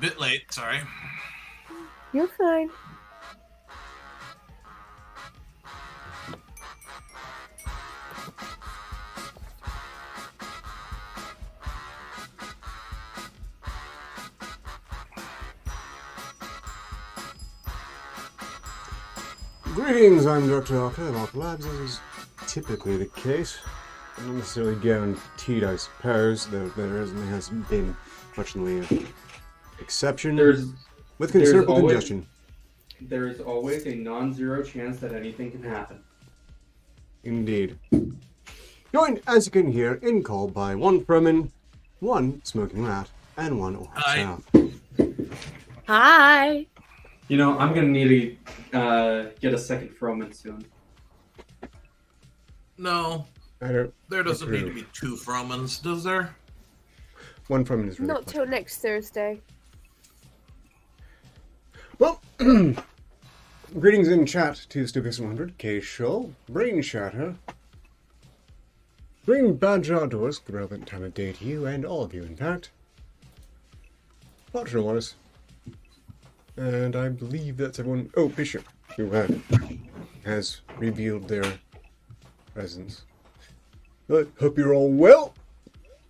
Bit late, sorry. You're fine. Greetings, I'm Director of Arketer Labs, as is typically the case. Not necessarily guaranteed, I suppose, though there hasn't been much in the way of exception, with considerable congestion. There is always a non-zero chance that anything can happen. Indeed. Joined, as you can hear, in call by one Furman, one Smoking Rat, and one Orange South. Hi. You know, I'm gonna need to get a second Froman soon. No, there doesn't need to be two Fromans, does there? One Furman is really Not till next Thursday. Well, greetings in chat to Stupid 100, K Show, Brain Shatter, Bring Badger Outdoors, the relevant time of day to you and all of you, in fact. Watcher Waters. And I believe that's everyone. Oh, Bishop, who has revealed their presence. But hope you're all well.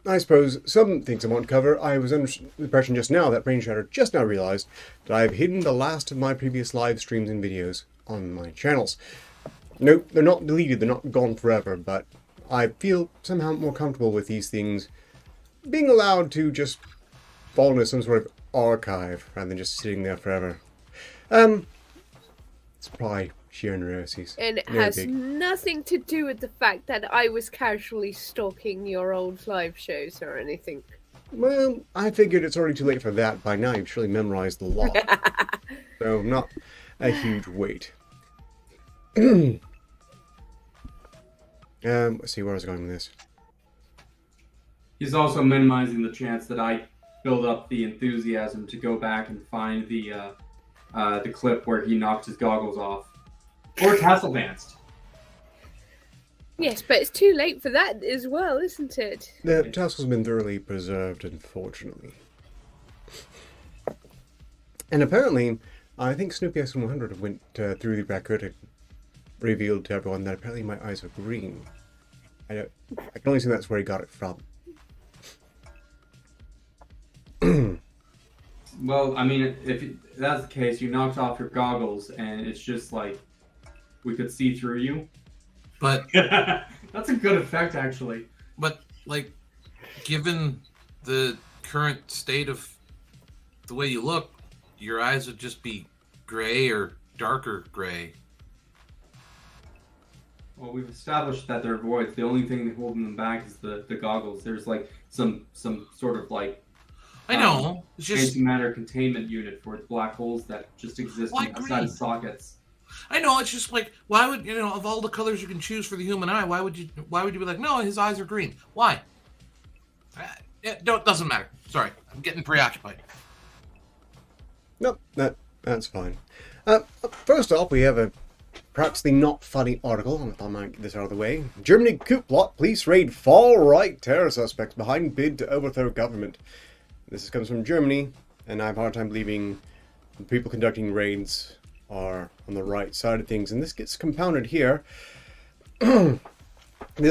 I suppose some things I want to cover. I was under the impression just now that Brain Shatter just now realized that I've hidden the last of my previous live streams and videos on my channels. Nope, they're not deleted, they're not gone forever, but I feel somehow more comfortable with these things being allowed to just fall into some sort of archive rather than just sitting there forever. It's probably sheer neuroses. And it has nothing to do with the fact that I was casually stalking your old live shows or anything. Well, I figured it's already too late for that. By now you've surely memorized the law. So not a huge wait. Let's see, where I was going with this. He's also minimizing the chance that I build up the enthusiasm to go back and find the clip where he knocked his goggles off. Or tassel danced. Yes, but it's too late for that as well, isn't it? The tassel's been thoroughly preserved, unfortunately. And apparently, I think Snoopy X100 went through the record and revealed to everyone that apparently my eyes are green. I can only assume that's where he got it from. Well, I mean, if that's the case, you knocked off your goggles and it's just like we could see through you. But that's a good effect, actually. But, like, given the current state of the way you look, your eyes would just be gray or darker gray. Well, we've established that they're voids. The only thing holding them back is the goggles. There's like some sort of like I know. It's just antimatter containment unit for black holes that just exist outside of sockets. I know. It's just like, why would of all the colors you can choose for the human eye, why would you be like, no, his eyes are green? Why? It doesn't matter. Sorry, I'm getting preoccupied. Nope, that's fine. First off, we have perhaps the not funny article. I might get this out of the way. Germany coup plot. Police raid far-right terror suspects behind bid to overthrow government. This comes from Germany, and I have a hard time believing the people conducting raids are on the right side of things. And this gets compounded here. The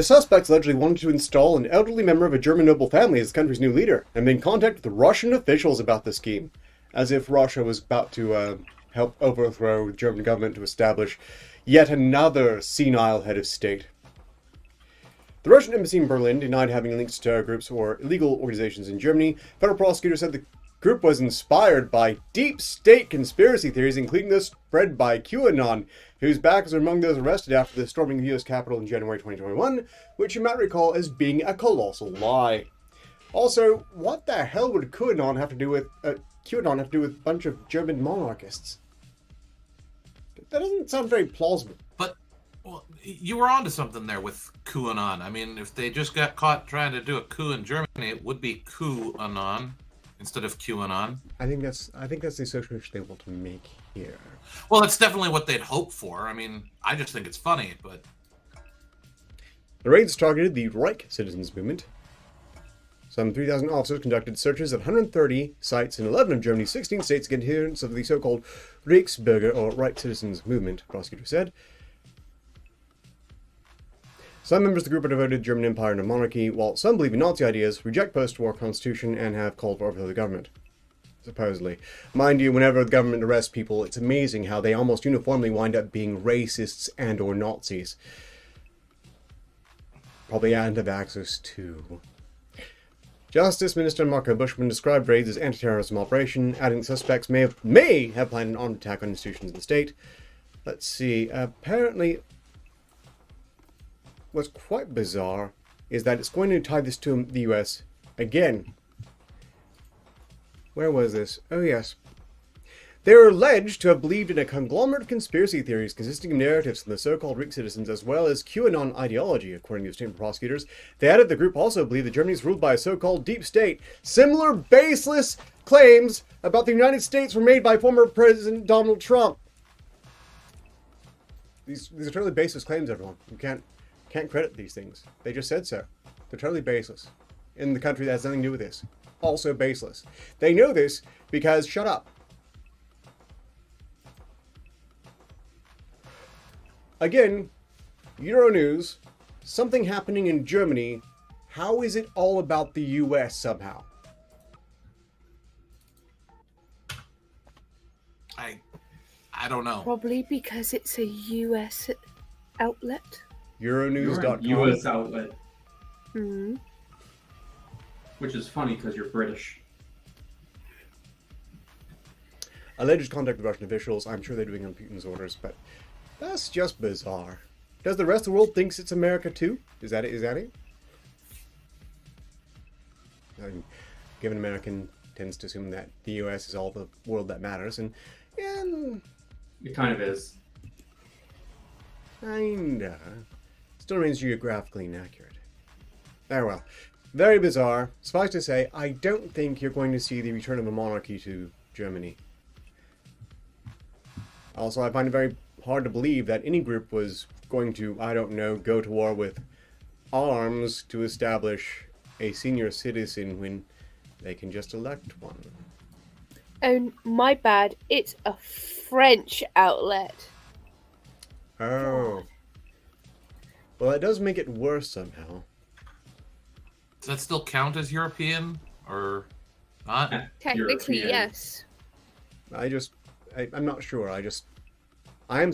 suspects allegedly wanted to install an elderly member of a German noble family as the country's new leader, and been in contact with Russian officials about the scheme, as if Russia was about to help overthrow the German government to establish yet another senile head of state. The Russian embassy in Berlin denied having links to terror groups or illegal organizations in Germany. Federal prosecutors said the group was inspired by deep state conspiracy theories, including those spread by QAnon, whose backers are among those arrested after the storming of the US Capitol in January 2021, which you might recall as being a colossal lie. Also, what the hell would QAnon have to do with a bunch of German monarchists? That doesn't sound very plausible. But you were onto something there with QAnon. I mean, if they just got caught trying to do a coup in Germany, it would be QAnon instead of QAnon. I think that's the association they want to make here. Well, it's definitely what they'd hope for. I mean, I just think it's funny, but the raids targeted the Reich Citizens Movement, Some 3,000 officers conducted searches at 130 sites in 11 of Germany's 16 states against adherents of the so-called Reichsbürger, or Right Citizens Movement, prosecutor said. Some members of the group are devoted to the German Empire and a monarchy, while some believe in Nazi ideas, reject post-war constitution, and have called for overthrow of the government. Supposedly. Mind you, whenever the government arrests people, it's amazing how they almost uniformly wind up being racists and or Nazis. Probably anti-vaxxers too. Justice Minister Marco Buschmann described raids as anti-terrorism operation, adding suspects may have planned an armed attack on institutions in the state. Let's see. Apparently, what's quite bizarre is that it's going to tie this to the US again. Where was this? Oh, yes. They are alleged to have believed in a conglomerate of conspiracy theories consisting of narratives from the so-called Reich citizens as well as QAnon ideology, according to the state prosecutors. They added the group also believed that Germany is ruled by a so-called deep state. Similar baseless claims about the United States were made by former President Donald Trump. These are totally baseless claims, everyone. You can't credit these things. They just said so. They're totally baseless. In the country that has nothing to do with this. Also baseless. They know this because, shut up. Again, Euronews, something happening in Germany. How is it all about the US somehow? I don't know. Probably because it's a US outlet. Euronews.com. US outlet. Hmm. Which is funny because you're British. Alleged contact with Russian officials. I'm sure they're doing on Putin's orders, but that's just bizarre. Does the rest of the world thinks it's America too? Is that it? I mean, given American tends to assume that the US is all the world that matters, and yeah, It kind of is. kinda. Still remains geographically inaccurate. Oh well. Very bizarre. Suffice to say, I don't think you're going to see the return of a monarchy to Germany. Also, I find it very hard to believe that any group was going to, I don't know, go to war with arms to establish a senior citizen when they can just elect one. Oh, my bad. It's a French outlet. Oh. Well, that does make it worse somehow. Does that still count as European or not? Technically, European. yes. I'm not sure. I am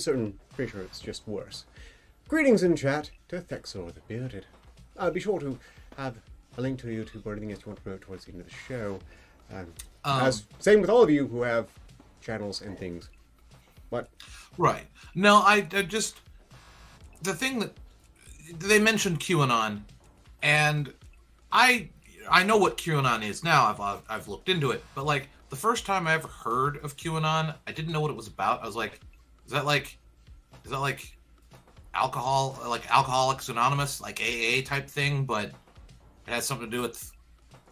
pretty sure it's just worse. Greetings in chat to Thexor the Bearded. Be sure to have a link to YouTube or anything else you want to promote towards the end of the show. As same with all of you who have channels and things. What? Right. No, I just the thing that they mentioned QAnon, and I know what QAnon is now. I've looked into it, but like the first time I ever heard of QAnon, I didn't know what it was about. I was like, is that like alcohol, like Alcoholics Anonymous, like AA type thing? But it has something to do with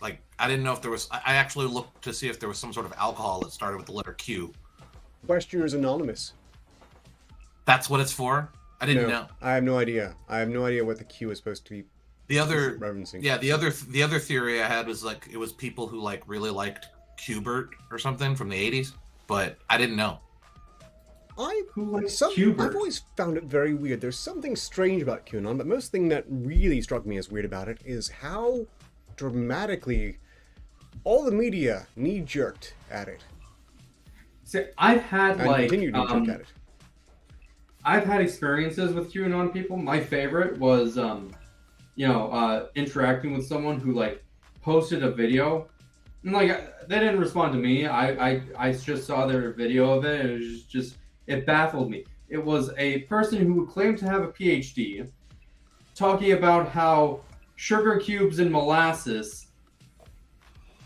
like I didn't know if there was. I actually looked to see if there was some sort of alcohol that started with the letter Q. Questioners Anonymous. That's what it's for. I didn't know. I have no idea. I have no idea what the Q is supposed to be. The other referencing. Yeah, the other theory I had was like it was people who like really liked Qbert or something from the 80s, but I didn't know. I've always found it very weird. There's something strange about QAnon, but most thing that really struck me as weird about it is how dramatically all the media knee-jerked at it. See, I've had And continued knee-jerk at it. I've had experiences with QAnon people. My favorite was interacting with someone who like posted a video, and like they didn't respond to me. I just saw their video of it, and it was just it baffled me. It was a person who claimed to have a PhD talking about how sugar cubes and molasses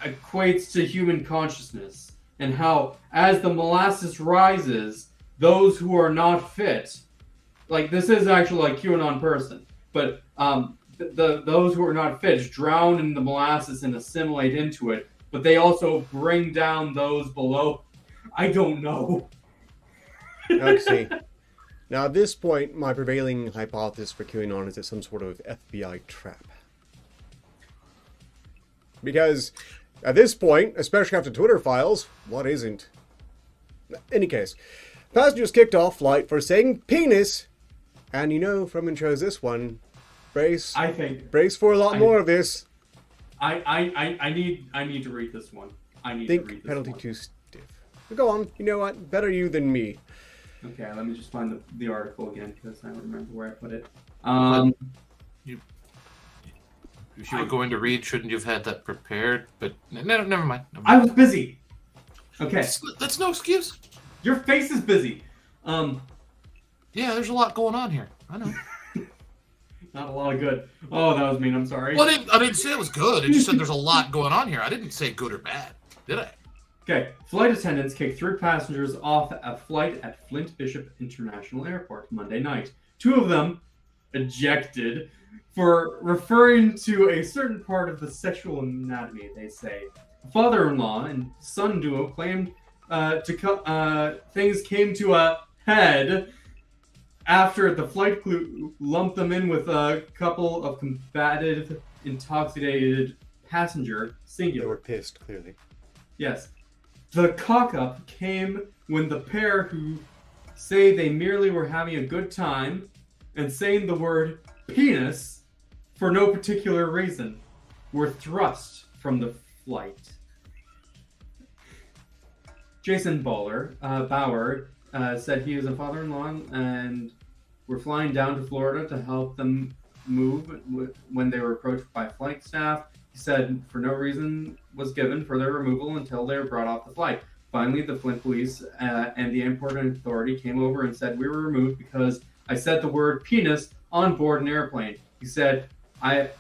equates to human consciousness, and how as the molasses rises, those who are not fit, like this is actually like QAnon person, but those who are not fit drown in the molasses and assimilate into it, but they also bring down those below. I don't know. Okay. Now, at this point, my prevailing hypothesis for QAnon is it's some sort of FBI trap. Because at this point, especially after Twitter files, what isn't? In any case, passengers kicked off flight for saying penis, and you know, Froman chose this one. Brace for a lot more of this. I need to read this one. I need to read this penalty one. too stiff. But go on. You know what? Better you than me. Okay, let me just find the article again because I don't remember where I put it. If you were going to read, shouldn't you have had that prepared? But never mind. I was busy. Okay. That's no excuse. Your face is busy. Yeah, there's a lot going on here. I know. Not a lot of good. Oh, that was mean. I'm sorry. Well, I didn't say it was good. I just said there's a lot going on here. I didn't say good or bad, did I? Okay. Flight attendants kicked 3 passengers off a flight at Flint Bishop International Airport Monday night. 2 of them ejected for referring to a certain part of the sexual anatomy, they say. Father-in-law and son duo claimed things came to a head after the flight crew lumped them in with a couple of combative, intoxicated passenger, singular. They were pissed, clearly. Yes. The cock-up came when the pair who say they merely were having a good time and saying the word penis for no particular reason were thrust from the flight. Jason Bauer said he was a father-in-law and were flying down to Florida to help them move when they were approached by flight staff. He said for no reason was given for their removal until they were brought off the flight. Finally, the Flint police and the airport authority came over and said we were removed because I said the word penis on board an airplane. He said, I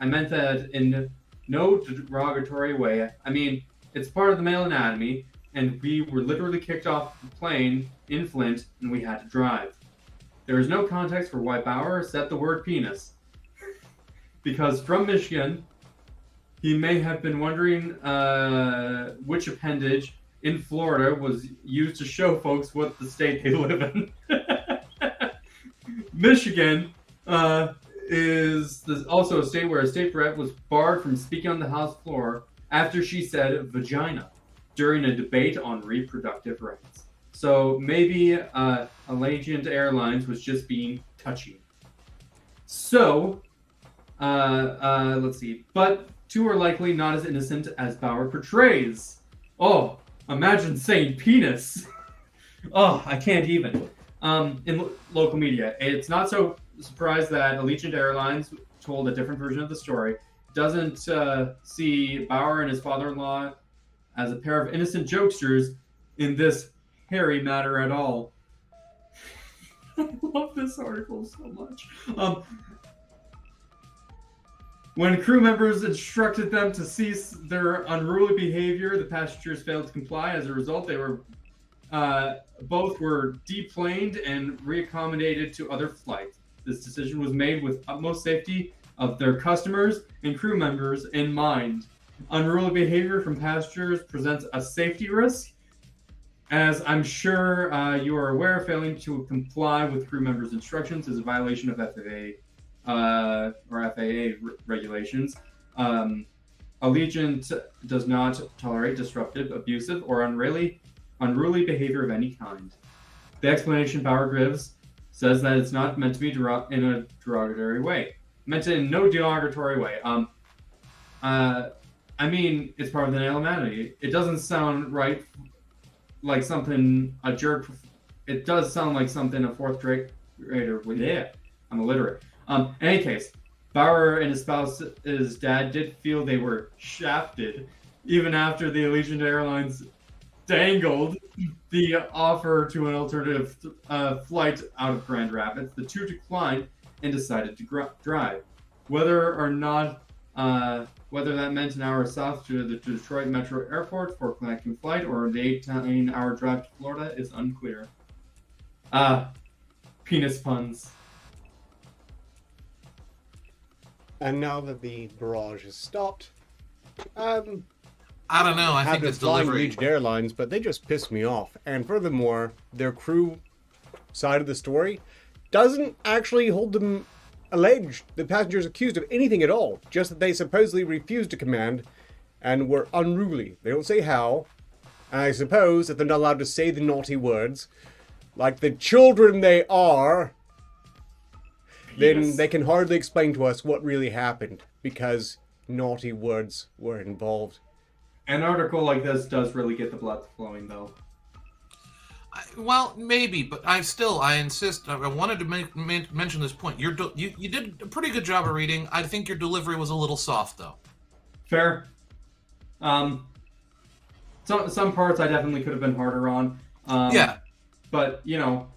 meant that in no derogatory way. I mean, it's part of the male anatomy, and we were literally kicked off the plane in Flint, and we had to drive. There is no context for why Bauer said the word penis. Because from Michigan, he may have been wondering which appendage in Florida was used to show folks what the state they live in. Michigan is also a state where a state rep was barred from speaking on the House floor after she said vagina during a debate on reproductive rights. So maybe Allegiant Airlines was just being touchy. So, let's see. But 2 are likely not as innocent as Bauer portrays. Oh, imagine saying penis. Oh, I can't even. In local media, it's not so surprised that Allegiant Airlines told a different version of the story. Doesn't see Bauer and his father-in-law as a pair of innocent jokesters in this hairy matter at all. I love this article so much. When crew members instructed them to cease their unruly behavior, the passengers failed to comply. As a result, they were both were deplaned and reaccommodated to other flights. This decision was made with utmost safety of their customers and crew members in mind. Unruly behavior from passengers presents a safety risk. As I'm sure you are aware, failing to comply with crew members' instructions is a violation of FAA regulations. Allegiant does not tolerate disruptive, abusive, or unruly behavior of any kind. The explanation Bauer gives says that it's not meant to be in a derogatory way. Meant in no derogatory way. I mean, it's part of the male anatomy. It doesn't sound right, like something a jerk. It does sound like something a 4th grader would. Yeah, I'm illiterate. In any case, Bauer and his dad did feel they were shafted, even after the Allegiant Airlines dangled the offer to an alternative flight out of Grand Rapids. The 2 declined and decided to drive. Whether that meant an hour south to the Detroit Metro Airport for a connecting flight or the 18-hour drive to Florida is unclear. Penis puns. And now that the barrage has stopped, I don't know. I think it's delivery. Allegiant Airlines, but they just piss me off. And furthermore, their crew side of the story doesn't actually hold them allege the passengers accused of anything at all, just that they supposedly refused to command and were unruly. They don't say how, and I suppose that they're not allowed to say the naughty words, like the children they are, then they can hardly explain to us what really happened, because naughty words were involved. An article like this does really get the blood flowing, though. Well, maybe, but I insist. I wanted to mention this point. You did a pretty good job of reading. I think your delivery was a little soft, though. Fair. Some parts I definitely could have been harder on. Yeah. But, you know,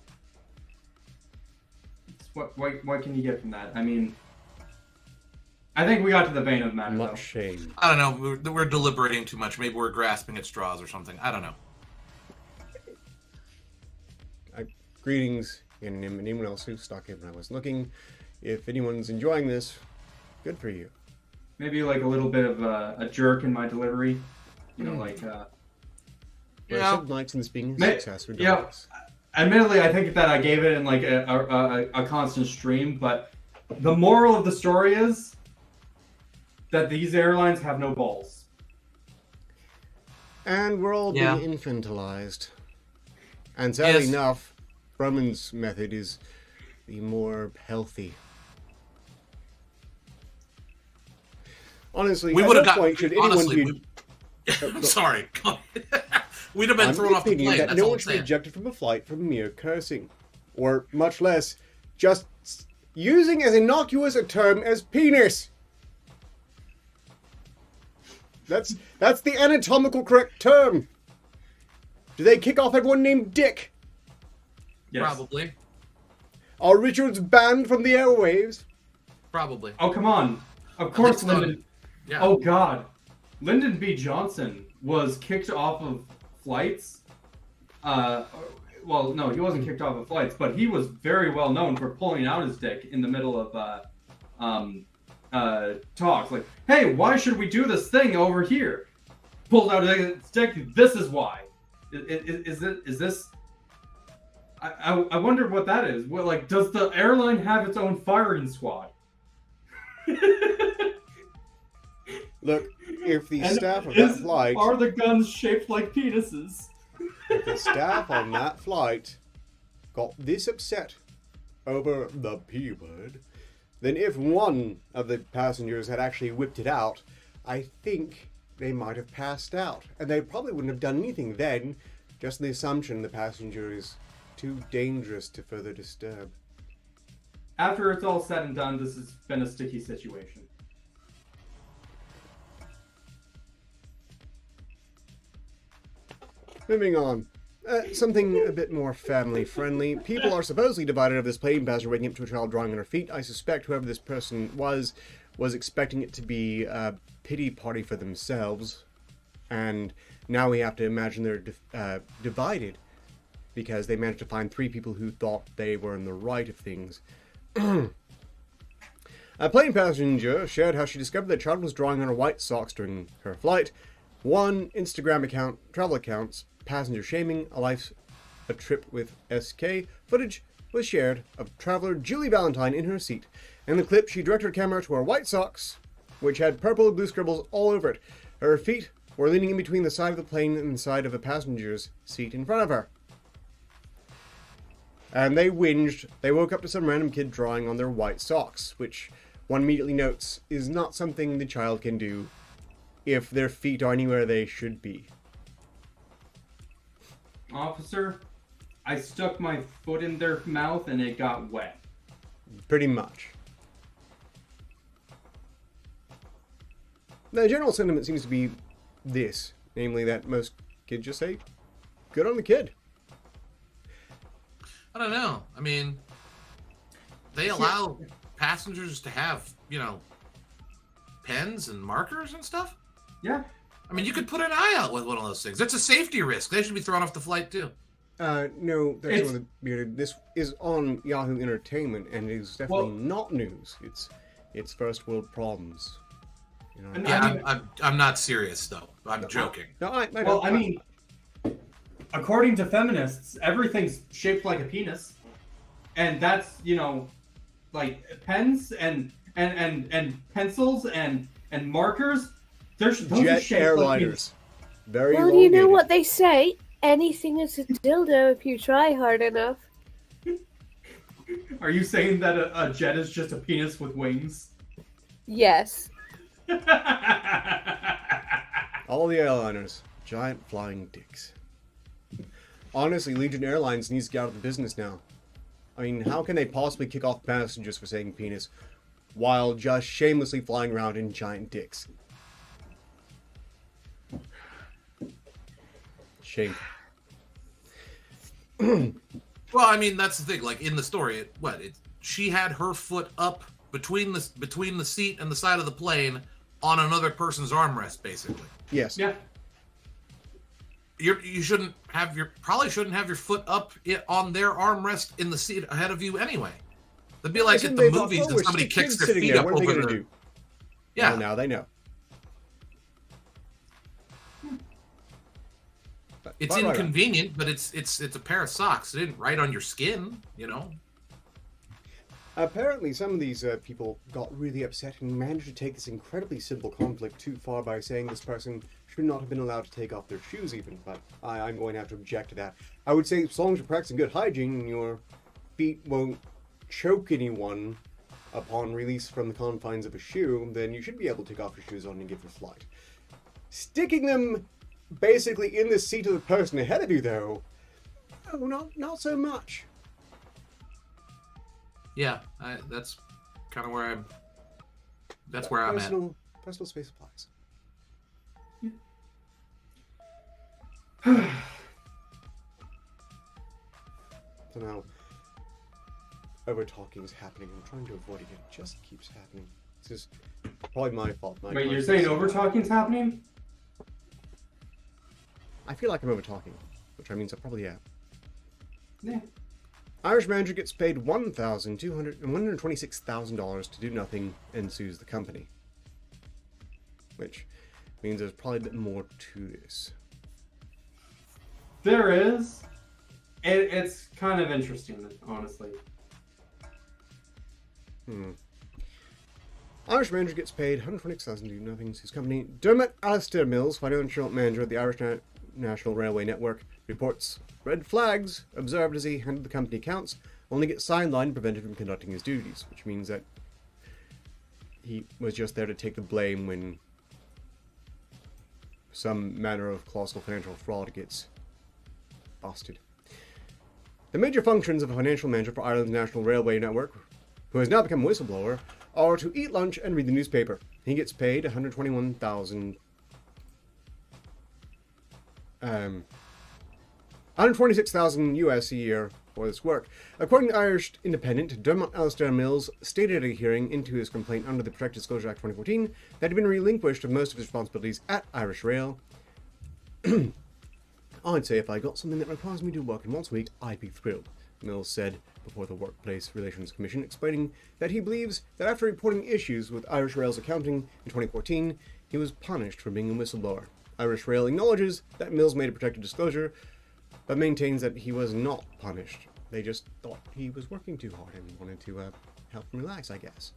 what can you get from that? I mean, I think we got to the vein of the matter, Much shame. I don't know. We're deliberating too much. Maybe we're grasping at straws or something. I don't know. Greetings, and anyone else who stuck in when I was looking. If anyone's enjoying this, good for you. Maybe like a little bit of a jerk in my delivery. You know, like... Some nights in this being a success regardless. Admittedly, I think that I gave it in like a constant stream, but the moral of the story is that these airlines have no balls. And we're all being infantilized. And sadly enough, Roman's method is the more healthy. Honestly, we at would have no got. point should anyone be... Sorry. We'd have been thrown off the plane. That no one should be ejected from a flight for mere cursing. Or, much less, just using as innocuous a term as penis. That's the anatomical correct term. Do they kick off everyone named Dick? Yes. Probably. Are Richards banned from the airwaves? Probably. Oh, come on. Of course, Lyndon. Yeah. Oh, God. Lyndon B. Johnson was kicked off of flights. Well, no, he wasn't kicked off of flights, but he was very well known for pulling out his dick in the middle of talks. Like, hey, why should we do this thing over here? Pulled out his dick. This is why. Is this? I wonder what that is. What, like, does the airline have its own firing squad? Look, if the staff of that flight... Are the guns shaped like penises? If the staff on that flight got this upset over the P-word, then if one of the passengers had actually whipped it out, I think they might have passed out. And they probably wouldn't have done anything then, just the assumption the passenger is too dangerous to further disturb. After it's all said and done, this has been a sticky situation. Moving on. Something a bit more family-friendly. People are supposedly divided over this plane passenger waking up to a child drawing on her feet. I suspect whoever this person was expecting it to be a pity party for themselves. And now we have to imagine they're divided because they managed to find 3 people who thought they were in the right of things. A plane passenger shared how she discovered that child was drawing on her white socks during her flight. One Instagram account, travel accounts, passenger shaming, a trip with SK. Footage was shared of traveler Julie Valentine in her seat. In the clip, she directed her camera to her white socks, which had purple and blue scribbles all over it. Her feet were leaning in between the side of the plane and the side of a passenger's seat in front of her. And they whinged. They woke up to some random kid drawing on their white socks, which one immediately notes is not something the child can do if their feet are anywhere they should be. Officer, I stuck my foot in their mouth and it got wet. Pretty much. The general sentiment seems to be this, namely that most kids just say, good on the kid. I don't know. I mean, they allow passengers to have, pens and markers and stuff? Yeah. I mean, you could put an eye out with one of those things. It's a safety risk. They should be thrown off the flight, too. No, that's one of the bearded. This is on Yahoo Entertainment, and it is definitely not news. It's first world problems. I'm not serious, though. I'm joking. No, I well, I mean, according to feminists, everything's shaped like a penis. And that's, like pens and pencils and markers. Those are Jet shaped like airliners. Very Well, you know elongated. what they say. Anything is a dildo if you try hard enough. Are you saying that a jet is just a penis with wings? Yes. All the airliners. Giant flying dicks. Honestly, Legion Airlines needs to get out of the business now. I mean, how can they possibly kick off passengers for saying penis while just shamelessly flying around in giant dicks? Shame. Well, I mean, that's the thing. Like in the story, she had her foot up between the seat and the side of the plane on another person's armrest, basically. Yes. Yeah. You probably shouldn't have your foot up on their armrest in the seat ahead of you anyway. That'd be like at the movies and somebody kicks their feet up What are they over going to their... do? Yeah. Well, now they know. It's inconvenient, but it's a pair of socks. It didn't write on your skin, you know. Apparently, some of these people got really upset and managed to take this incredibly simple conflict too far by saying this person should not have been allowed to take off their shoes even, but I'm going to have to object to that. I would say as long as you're practicing good hygiene and your feet won't choke anyone upon release from the confines of a shoe, then you should be able to take off your shoes on a given flight. Sticking them basically in the seat of the person ahead of you, though, oh, not so much. Yeah, that's kind of where I'm. That's where I'm at. Personal space applies. So now, over talking is happening. I'm trying to avoid it. It just keeps happening. This is probably my fault. Wait, you're saying over talking's happening? I feel like I'm over talking, which I means I probably am. Yeah. Irish manager gets paid $126,000 to do nothing and sues the company. Which means there's probably a bit more to this. There is. It's kind of interesting, honestly. Irish manager gets paid $126,000 to do nothing, sues company. Dermot Alistair Mills, financial manager at the Irish National Railway Network, reports red flags observed as he handled the company accounts, only get sidelined and prevented from conducting his duties, which means that he was just there to take the blame when some manner of colossal financial fraud gets busted. The major functions of a financial manager for Ireland's National Railway Network, who has now become a whistleblower, are to eat lunch and read the newspaper. He gets paid $126,000 US a year for this work. According to Irish Independent, Dermot Alistair Mills stated at a hearing into his complaint under the Protected Disclosure Act 2014 that he'd been relinquished of most of his responsibilities at Irish Rail. I'd say if I got something that requires me to work in once a week, I'd be thrilled, Mills said before the Workplace Relations Commission, explaining that he believes that after reporting issues with Irish Rail's accounting in 2014, he was punished for being a whistleblower. Irish Rail acknowledges that Mills made a protected disclosure, but maintains that he was not punished. They just thought he was working too hard and wanted to help him relax, I guess.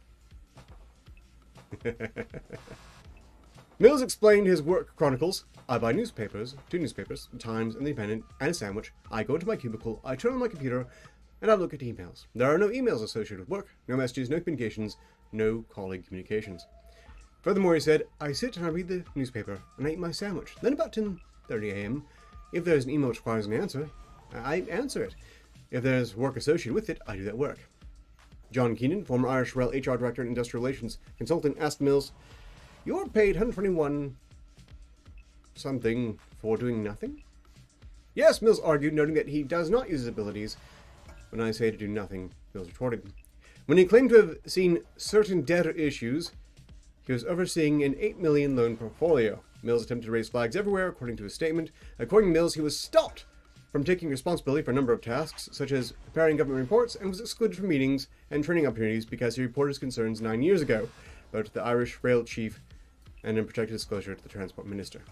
Mills explained his work chronicles. I buy newspapers, 2 newspapers, The Times and The Independent, and a sandwich. I go into my cubicle, I turn on my computer, and I look at emails. There are no emails associated with work, no messages, no communications, no colleague communications. Furthermore, he said, I sit and I read the newspaper, and I eat my sandwich. Then about 10:30 a.m., if there's an email which requires an answer, I answer it. If there's work associated with it, I do that work. John Keenan, former Irish Rail HR Director and Industrial Relations Consultant, asked Mills, you're paid 121 something for doing nothing? Yes, Mills argued, noting that he does not use his abilities. When I say to do nothing, Mills retorted. When he claimed to have seen certain debtor issues, he was overseeing an $8 million loan portfolio. Mills attempted to raise flags everywhere, according to his statement. According to Mills, he was stopped from taking responsibility for a number of tasks, such as preparing government reports, and was excluded from meetings and training opportunities because he reported his concerns 9 years ago about the Irish Rail Chief and in protected disclosure to the Transport Minister.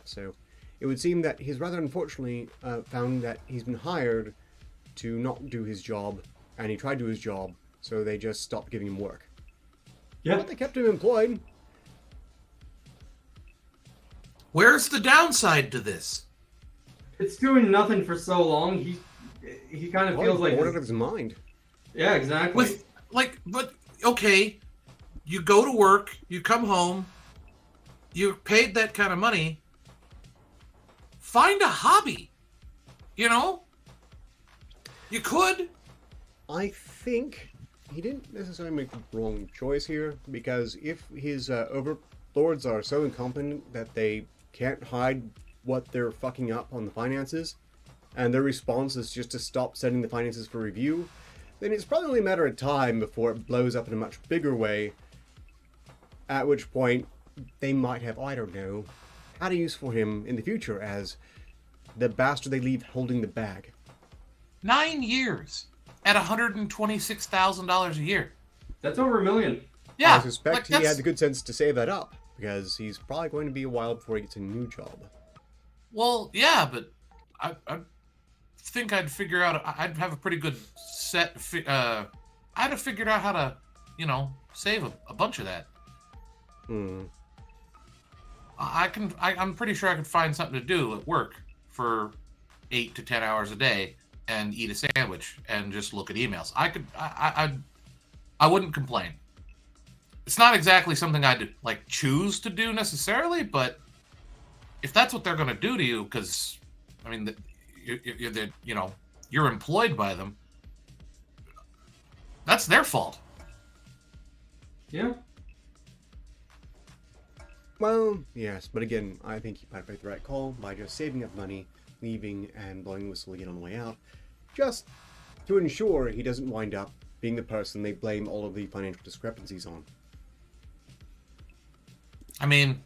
So, it would seem that he's rather unfortunately found that he's been hired to not do his job, and he tried to do his job, so they just stopped giving him work. Yeah. But they kept him employed. Where's the downside to this? It's doing nothing for so long. He kind of feels like bored out of his mind. Yeah, exactly. But okay, you go to work, you come home, you're paid that kind of money. Find a hobby. You know? You could. I think he didn't necessarily make the wrong choice here, because if his overlords are so incompetent that they can't hide what they're fucking up on the finances, and their response is just to stop sending the finances for review, then it's probably only a matter of time before it blows up in a much bigger way, at which point they might have, I don't know, had a use for him in the future as the bastard they leave holding the bag. 9 years at $126,000 a year. That's over $1 million. Yeah. I suspect he had the good sense to save that up, because he's probably going to be a while before he gets a new job. Well, yeah, but I think I'd figure out. I'd have a pretty good set. I'd have figured out how to, save a bunch of that. I'm pretty sure I could find something to do at work for 8 to 10 hours a day and eat a sandwich and just look at emails. I wouldn't complain. It's not exactly something I'd choose to do necessarily, but if that's what they're going to do to you, because you're employed by them, that's their fault. Yeah. Well, yes, but again, I think he might have made the right call by just saving up money, leaving, and blowing the whistle again on the way out, just to ensure he doesn't wind up being the person they blame all of the financial discrepancies on. It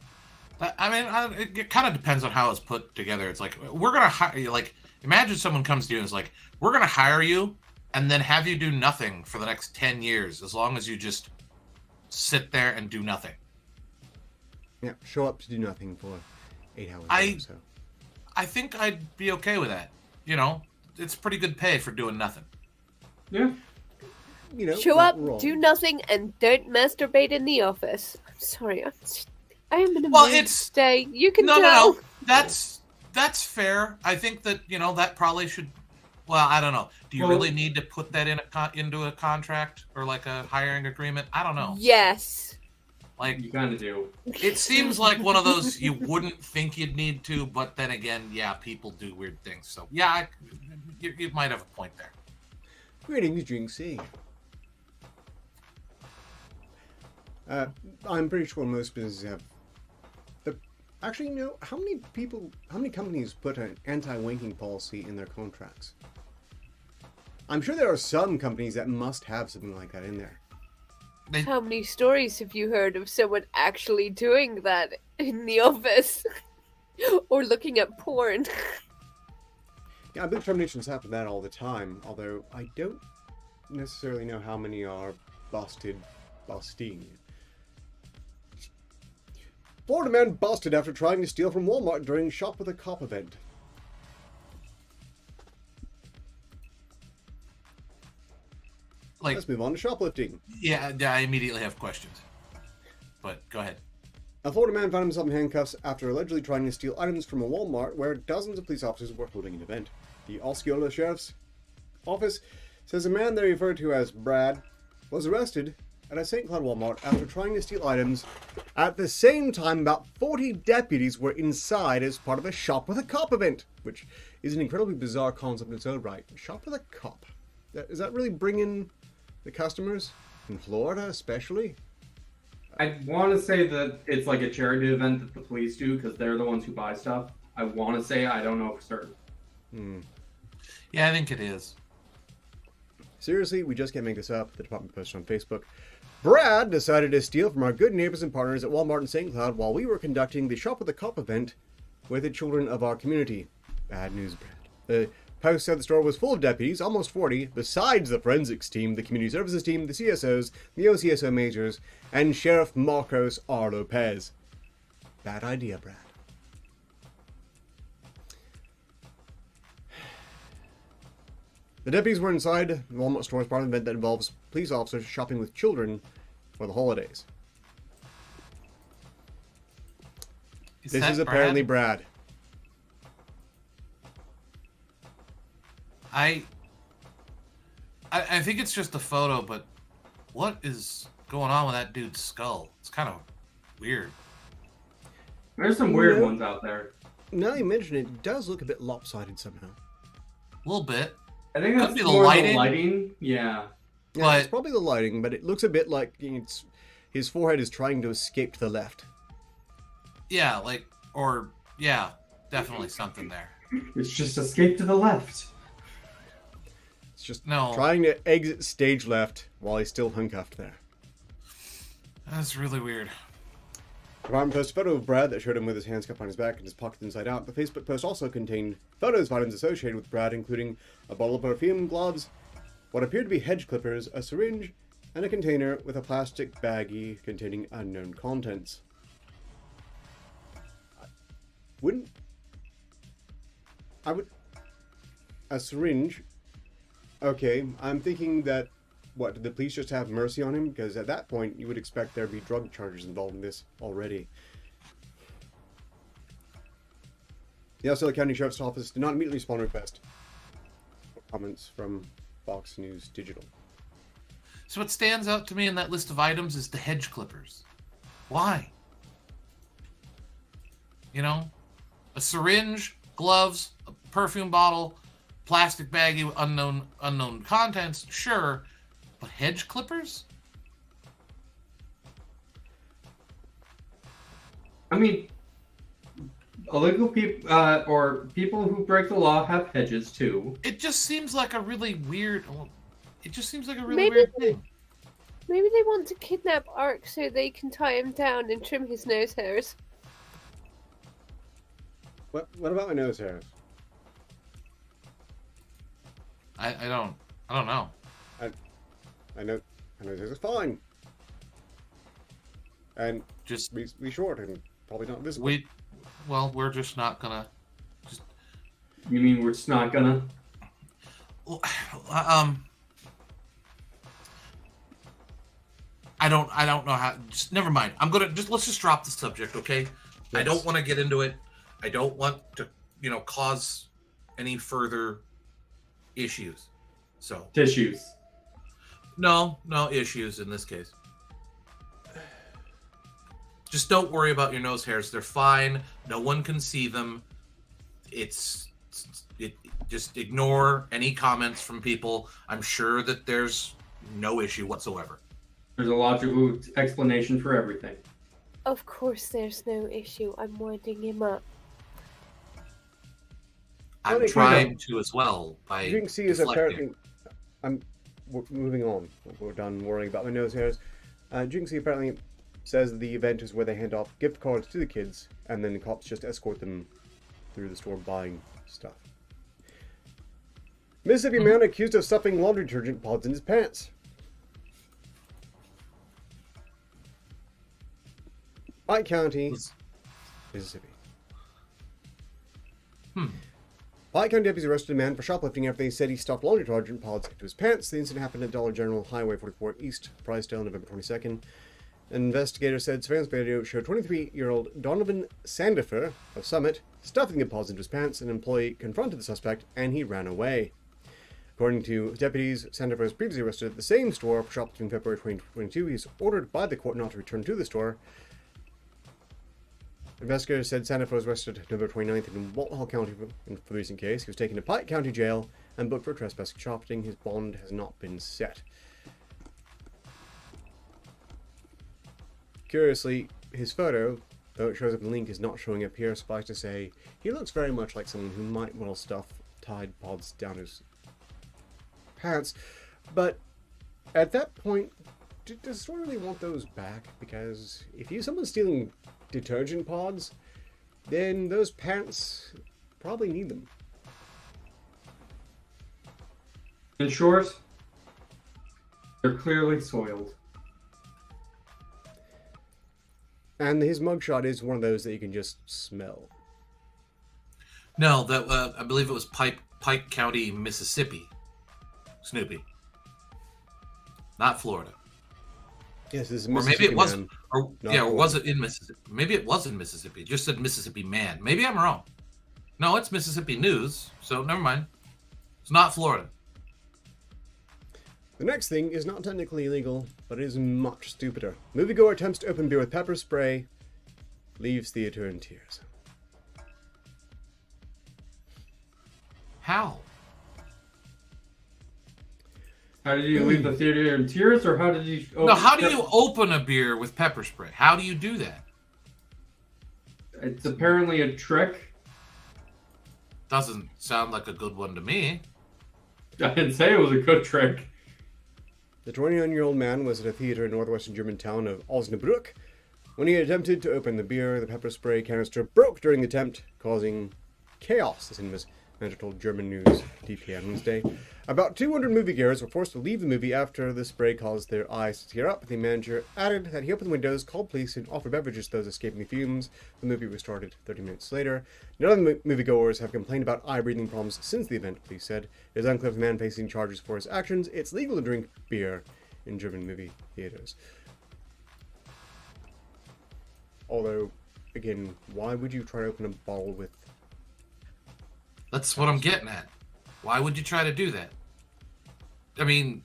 kind of depends on how it's put together. It's like, we're going to hire you. Imagine someone comes to you and is like, we're going to hire you and then have you do nothing for the next 10 years, as long as you just sit there and do nothing. Yeah, show up to do nothing for 8 hours or so. I think I'd be okay with that. It's pretty good pay for doing nothing. Yeah. Show up, do nothing, and don't masturbate in the office. I'm sorry, I am in a mood today. You can tell. No. That's fair. I think that that probably should. Well, I don't know. Do you really need to put that into a contract or a hiring agreement? I don't know. Yes. You kind of do. It seems like one of those you wouldn't think you'd need to, but then again, yeah, people do weird things. So yeah, you might have a point there. Greetings, Drink C. I'm pretty sure most businesses have. Actually, how many companies put an anti-wanking policy in their contracts? I'm sure there are some companies that must have something like that in there. How many stories have you heard of someone actually doing that in the office? Or looking at porn? Yeah, I believe terminations happen that all the time, although I don't necessarily know how many are busting. Florida man busted after trying to steal from Walmart during Shop with a Cop event. Let's move on to shoplifting. Yeah, I immediately have questions. But go ahead. A Florida man found himself in handcuffs after allegedly trying to steal items from a Walmart where dozens of police officers were holding an event. The Osceola Sheriff's Office says a man they referred to as Brad was arrested at a St. Cloud Walmart after trying to steal items. At the same time, about 40 deputies were inside as part of a Shop with a Cop event, which is an incredibly bizarre concept in its own right. Shop with a Cop. Does that really bring in the customers? In Florida, especially? I want to say that it's like a charity event that the police do because they're the ones who buy stuff. I want to say, I don't know for certain. Yeah, I think it is. Seriously, we just can't make this up. The department posted on Facebook. Brad decided to steal from our good neighbors and partners at Walmart in St. Cloud while we were conducting the Shop with a Cop event with the children of our community. Bad news, Brad. The post said the store was full of deputies, almost 40, besides the forensics team, the community services team, the CSOs, the OCSO majors, and Sheriff Marcos R. Lopez. Bad idea, Brad. The deputies were inside the Walmart store as part of an event that involves police officers shopping with children for the holidays. This is apparently Brad. I think it's just a photo, but what is going on with that dude's skull? It's kind of weird. There's some weird ones out there. Now you mention it, it does look a bit lopsided somehow. A little bit. I think that's more the lighting. Yeah. Yeah, it's probably the lighting, but it looks a bit like his forehead is trying to escape to the left. Yeah, definitely something there. It's just escape to the left. It's just trying to exit stage left while he's still handcuffed there. That's really weird. The department posted a photo of Brad that showed him with his hands cupped on his back and his pockets inside out. The Facebook post also contained photos of items associated with Brad, including a bottle of perfume, gloves, what appeared to be hedge clippers, a syringe, and a container with a plastic baggie containing unknown contents. A syringe? Okay, I'm thinking that, did the police just have mercy on him? Because at that point, you would expect there to be drug charges involved in this already. The Osceola County Sheriff's Office did not immediately respond to request. Comments from Fox News Digital. So what stands out to me in that list of items is the hedge clippers. Why? A syringe, gloves, a perfume bottle, plastic baggie with unknown contents, sure, but hedge clippers? I mean, illegal people or people who break the law have hedges too. It just seems like a really weird. It just seems like a really weird thing. Maybe they want to kidnap Ark so they can tie him down and trim his nose hairs. What about my nose hairs? I don't know. I know my nose hairs is fine. And just be short and probably not visible. We're just not gonna. You mean we're just not gonna? I don't know how. Just never mind. Let's just drop the subject, okay? Yes. I don't want to get into it. I don't want to, cause any further issues. So tissues. No issues in this case. Just don't worry about your nose hairs. They're fine. No one can see them. Just ignore any comments from people. I'm sure that there's no issue whatsoever. There's a logical explanation for everything. Of course there's no issue. I'm winding him up. I'm trying to as well by Jinxie is apparently... We're moving on. We're done worrying about my nose hairs. Jinxie apparently says the event is where they hand off gift cards to the kids, and then the cops just escort them through the store buying stuff. Mississippi man accused of stuffing laundry detergent pods in his pants. Pike County, Mississippi. Pike County deputies arrested a man for shoplifting after they said he stuffed laundry detergent pods into his pants. The incident happened at Dollar General Highway 44 East, Pricedale, November 22nd. An investigator said surveillance video showed 23-year-old Donovan Sandifer of Summit stuffing the pods into his pants. An employee confronted the suspect, and he ran away. According to deputies, Sandifer was previously arrested at the same store for shoplifting in February 2022. He's ordered by the court not to return to the store. Investigators said Sandifer was arrested November 29th in Walthall County for the recent case. He was taken to Pike County Jail and booked for trespassing shoplifting. His bond has not been set. Curiously, his photo, though it shows up in the link, is not showing up here. Suffice to say, he looks very much like someone who might well stuff Tide Pods down his pants. But at that point, does the store really want those back? Because if someone's stealing detergent pods, then those pants probably need them. In short, they're clearly soiled. And his mugshot is one of those that you can just smell. No, that I believe it was Pike County, Mississippi. Snoopy. Not Florida. Yes, this is or maybe it was, man, or was it in Mississippi? Maybe it was in Mississippi. It just said Mississippi man. Maybe I'm wrong. No, it's Mississippi news. So never mind. It's not Florida. The next thing is not technically illegal, but it is much stupider. Moviegoer attempts to open beer with pepper spray, leaves theater in tears. How? How did you leave the theater in tears, or how did you... No, how do you open a beer with pepper spray? How do you do that? It's apparently a trick. Doesn't sound like a good one to me. I didn't say it was a good trick. The 21-year-old man was at a theater in northwestern German town of Osnabrück. When he attempted to open the beer, the pepper spray canister broke during the attempt, causing chaos, the cinema's manager told German news DPA on Wednesday. About 200 moviegoers were forced to leave the movie after the spray caused their eyes to tear up. The manager added that he opened the windows, called police, and offered beverages to those escaping the fumes. The movie restarted 30 minutes later. None of the moviegoers have complained about eye-breathing problems since the event, police said. It is unclear if the man facing charges for his actions. It's legal to drink beer in German movie theaters. Although, again, why would you try to open a bottle with... That's what I'm getting at. Why would you try to do that? I mean,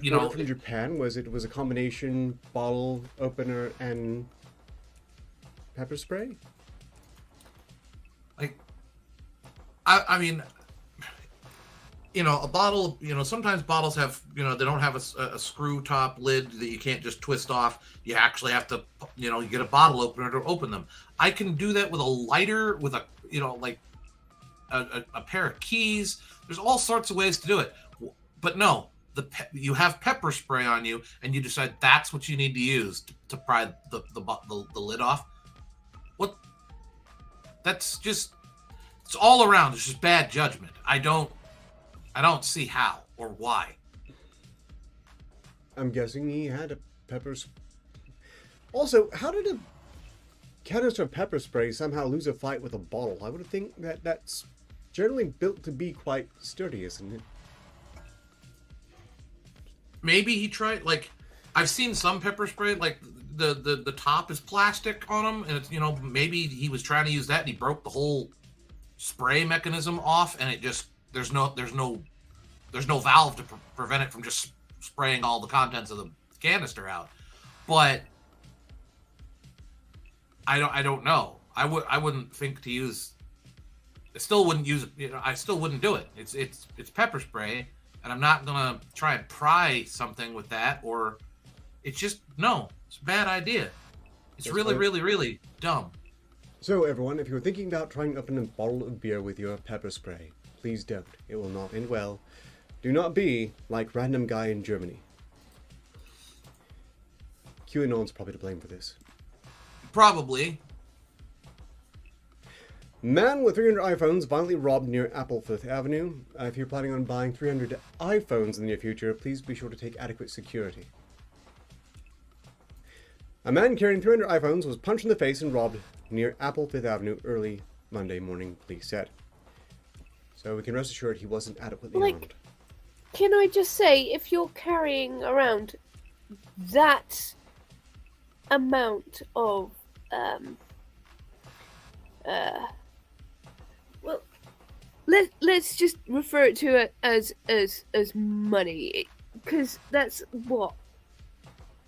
you know, from Japan, was it a combination bottle opener and pepper spray? Like, I mean, you know, a bottle. You know, sometimes bottles have, you know, they don't have a screw top lid that you can't just twist off. You actually have to, you know, you get a bottle opener to open them. I can do that with a lighter, with a, you know, like a pair of keys. There's all sorts of ways to do it. But no, you have pepper spray on you, and you decide that's what you need to use to pry the lid off. What? That's just, it's all around. It's just bad judgment. I don't see how or why. I'm guessing he had a pepper spray. Also, how did a canister of pepper spray somehow lose a fight with a bottle? I would think that that's generally built to be quite sturdy, isn't it? Maybe he tried, like, I've seen some pepper spray, like the top is plastic on them, and it's, you know, maybe he was trying to use that and he broke the whole spray mechanism off, and it just, there's no valve to prevent it from just spraying all the contents of the canister out. But I don't know. I wouldn't think to use. I still wouldn't use it. You know, I still wouldn't do it. It's pepper spray, and I'm not gonna try and pry something with that. Or it's just, no. It's a bad idea. It's really dumb. So everyone, if you're thinking about trying to open a bottle of beer with your pepper spray, please don't. It will not end well. Do not be like random guy in Germany. QAnon's probably to blame for this. Probably. Man with 300 iPhones violently robbed near Apple Fifth Avenue. If you're planning on buying 300 iPhones in the near future, please be sure to take adequate security. A man carrying 300 iPhones was punched in the face and robbed near Apple Fifth Avenue early Monday morning, police said. So we can rest assured he wasn't adequately armed. Can I just say, if you're carrying around that amount of, well, let's just refer to it as money, because that's what,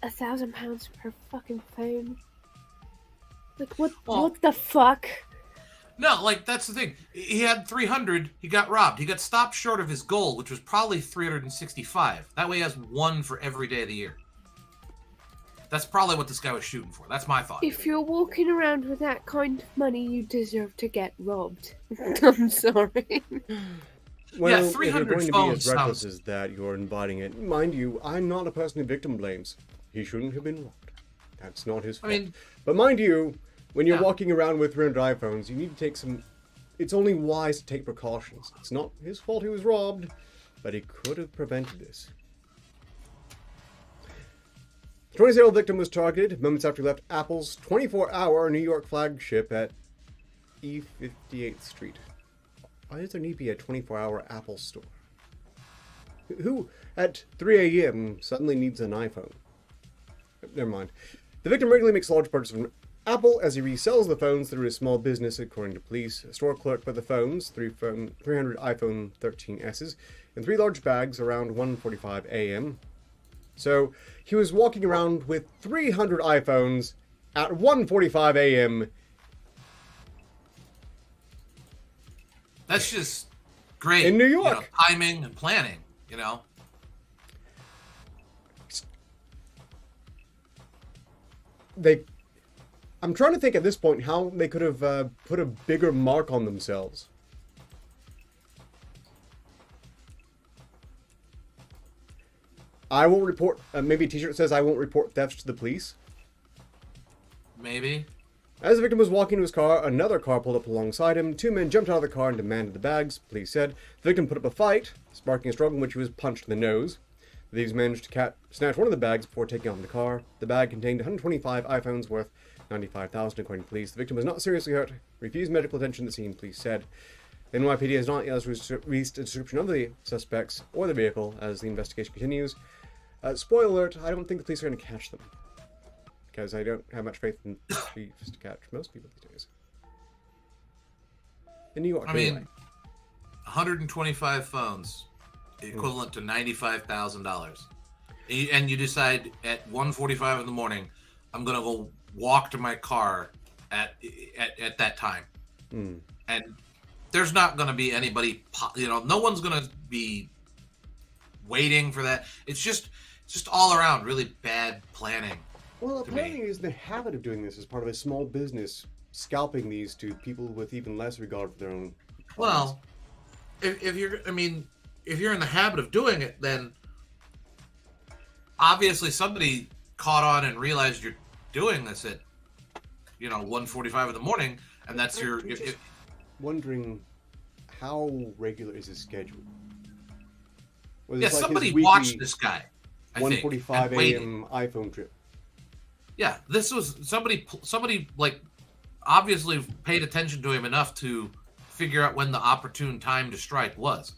£1,000 per fucking phone. Like, what the fuck? No, like, that's the thing. He had 300, he got robbed. He got stopped short of his goal, which was probably 365. That way he has one for every day of the year. That's probably what this guy was shooting for. That's my thought. If you're walking around with that kind of money, you deserve to get robbed. I'm sorry. Well, yeah, 300 if you're going to be as reckless sounds... as that, you're inviting it. Mind you, I'm not a person who victim blames. He shouldn't have been robbed. That's not his fault. I mean, but mind you, when you're walking around with 300 iPhones, you need to take some... It's only wise to take precautions. It's not his fault he was robbed, but he could have prevented this. The 26-year-old victim was targeted moments after he left Apple's 24-hour New York flagship at E58th Street. Why does there need to be a 24-hour Apple store? who at 3 a.m. suddenly needs an iPhone. Never mind. The victim regularly makes a large purchase from Apple as he resells the phones through his small business, according to police. A store clerk put the phones, 300 iPhone 13s, in 3 large bags around 1:45 a.m. So he was walking around with 300 iPhones at 1:45 a.m. That's just great. In New York. You know, timing and planning, you know. I'm trying to think at this point how they could have put a bigger mark on themselves. I won't report, maybe a t-shirt says I won't report thefts to the police. Maybe. As the victim was walking to his car, another car pulled up alongside him. 2 men jumped out of the car and demanded the bags. Police said the victim put up a fight, sparking a struggle in which he was punched in the nose. These managed to snatch one of the bags before taking off in the car. The bag contained 125 iPhones worth $95,000, according to police. The victim was not seriously hurt, refused medical attention at the scene, police said. The NYPD has not yet released a description of the suspects or the vehicle as the investigation continues. Spoiler alert, I don't think the police are going to catch them. Because I don't have much faith in thieves to catch most people these days. In New York, I mean, 125 phones, equivalent to $95,000. And you decide at 1:45 in the morning, I'm going to go walk to my car at that time. And there's not going to be anybody, no one's going to be waiting for that. It's just all around really bad planning. Well, apparently he's in the habit of doing this as part of a small business, scalping these to people with even less regard for their own clients. Well, if you're in the habit of doing it, then obviously somebody caught on and realized you're doing this at 1:45 in the morning, and that's your. Wondering how regular is his schedule? Yeah, somebody watched this guy. 1:45 a.m. iPhone trip. Yeah, this was somebody like obviously paid attention to him enough to figure out when the opportune time to strike was.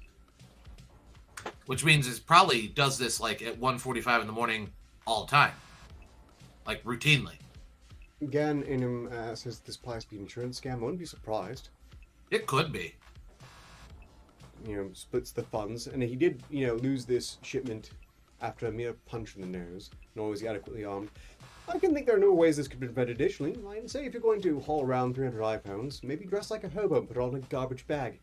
Which means it probably does this like at 1:45 in the morning all the time. Like routinely. Again, him says this applies to be an insurance scam. I wouldn't be surprised. It could be. Splits the funds. And he did, lose this shipment after a mere punch in the nose, nor was he adequately armed. I can think there are no ways this could be prevented additionally. I'd say if you're going to haul around 300 iPhones, maybe dress like a hobo and put it all in a garbage bag.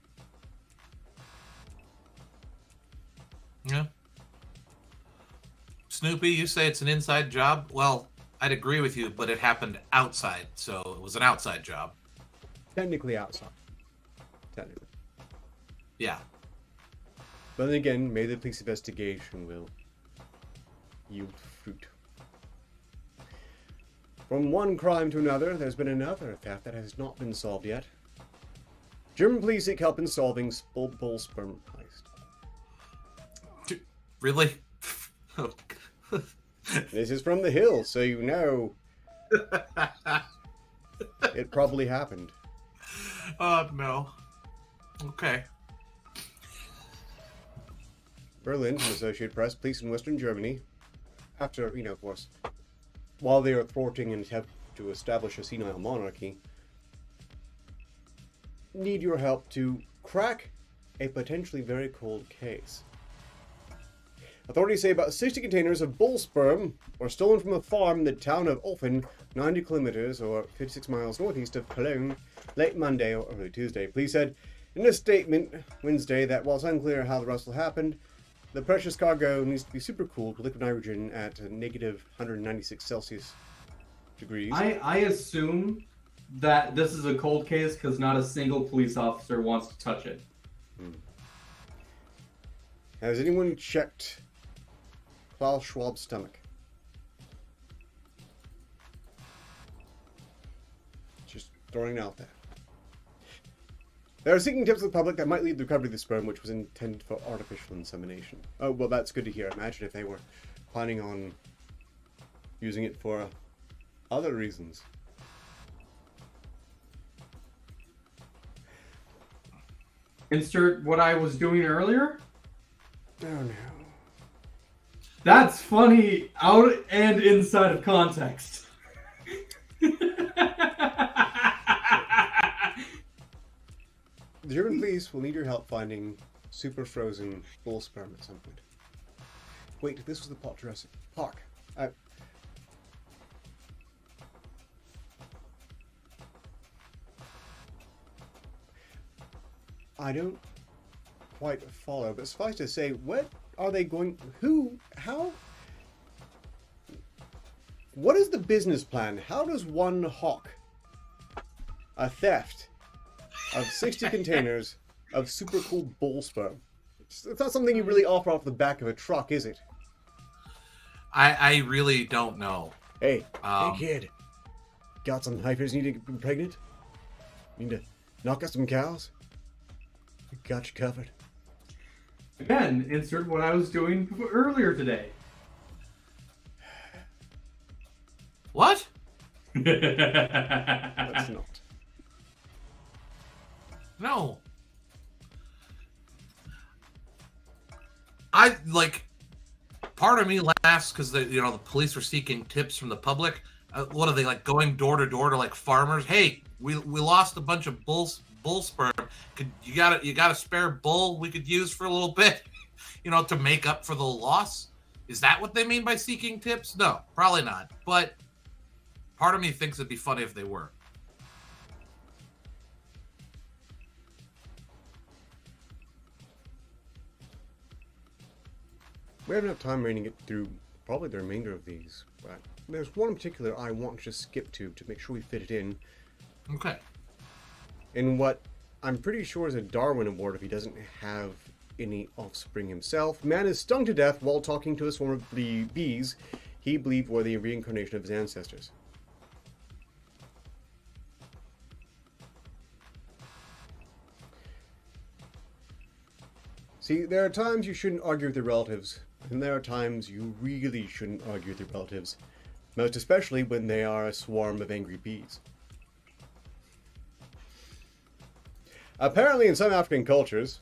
Yeah. Snoopy, you say it's an inside job? Well, I'd agree with you, but it happened outside, so it was an outside job. Technically outside. Technically. Yeah. But then again, maybe the police investigation will yield fruit. From one crime to another, there's been another theft that has not been solved yet. German police seek help in solving bull sperm heist. Really? This is from the Hill, so you know. It probably happened. No. Okay. Berlin, from Associated Press, police in Western Germany, after, of course, while they are thwarting an attempt to establish a senile monarchy, need your help to crack a potentially very cold case. Authorities say about 60 containers of bull sperm were stolen from a farm in the town of Olfen, 90 kilometers or 56 miles northeast of Cologne, late Monday or early Tuesday. Police said in a statement Wednesday that while it's unclear how the rustle happened, the precious cargo needs to be supercooled with liquid nitrogen at a negative 196 Celsius degrees. I assume that this is a cold case because not a single police officer wants to touch it. Has anyone checked Klaus Schwab's stomach? Just throwing it out there. They are seeking tips of the public that might lead to the recovery of the sperm, which was intended for artificial insemination. Oh, well, that's good to hear. Imagine if they were planning on using it for other reasons. Insert what I was doing earlier. Oh no. That's funny out and inside of context. The German police will need your help finding super frozen bull sperm at some point. Wait, this was the pot Jurassic Park. I don't quite follow, but suffice to say, what are they going... Who? How? What is the business plan? How does one hawk a theft of 60 containers of super cool bull sperm? It's not something you really offer off the back of a truck, is it? I really don't know. Hey, hey kid. Got some heifers need to get pregnant? Need to knock out some cows? We got you covered. Again, insert what I was doing earlier today. What? That's not. No. I like. Part of me laughs because the police are seeking tips from the public. What are they like going door to door to like farmers? Hey, we lost a bunch of bull sperm. You got a spare bull we could use for a little bit, to make up for the loss? Is that what they mean by seeking tips? No, probably not. But part of me thinks it'd be funny if they were. We have enough time to get through probably the remainder of these, but there's one in particular I want to just skip to make sure we fit it in. Okay. In what I'm pretty sure is a Darwin Award if he doesn't have any offspring himself. Man is stung to death while talking to a swarm of bees he believed were the reincarnation of his ancestors. See, there are times you shouldn't argue with your relatives, and there are times you really shouldn't argue with your relatives, most especially when they are a swarm of angry bees. Apparently in some African cultures,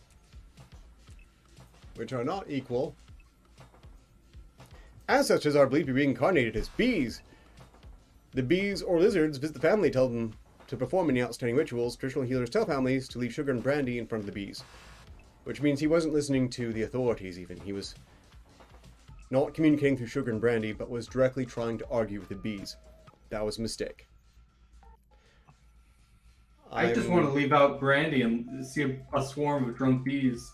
which are not equal, ancestors are believed to be reincarnated as bees. The bees or lizards visit the family, tell them to perform any outstanding rituals. Traditional healers tell families to leave sugar and brandy in front of the bees. Which means he wasn't listening to the authorities even. He was not communicating through sugar and brandy, but was directly trying to argue with the bees. That was a mistake. I just want to leave out brandy and see a swarm of drunk bees.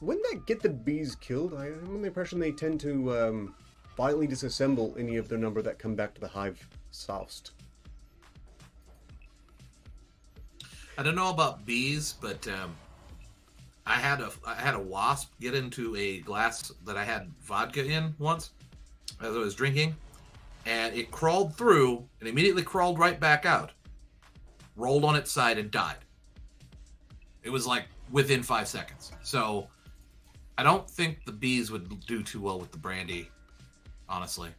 Wouldn't that get the bees killed? I'm under the impression they tend to violently disassemble any of their number that come back to the hive soused. I don't know about bees, but I had a wasp get into a glass that I had vodka in once as I was drinking, and it crawled through and immediately crawled right back out, rolled on its side, and died. It was like within 5 seconds. So I don't think the bees would do too well with the brandy, honestly.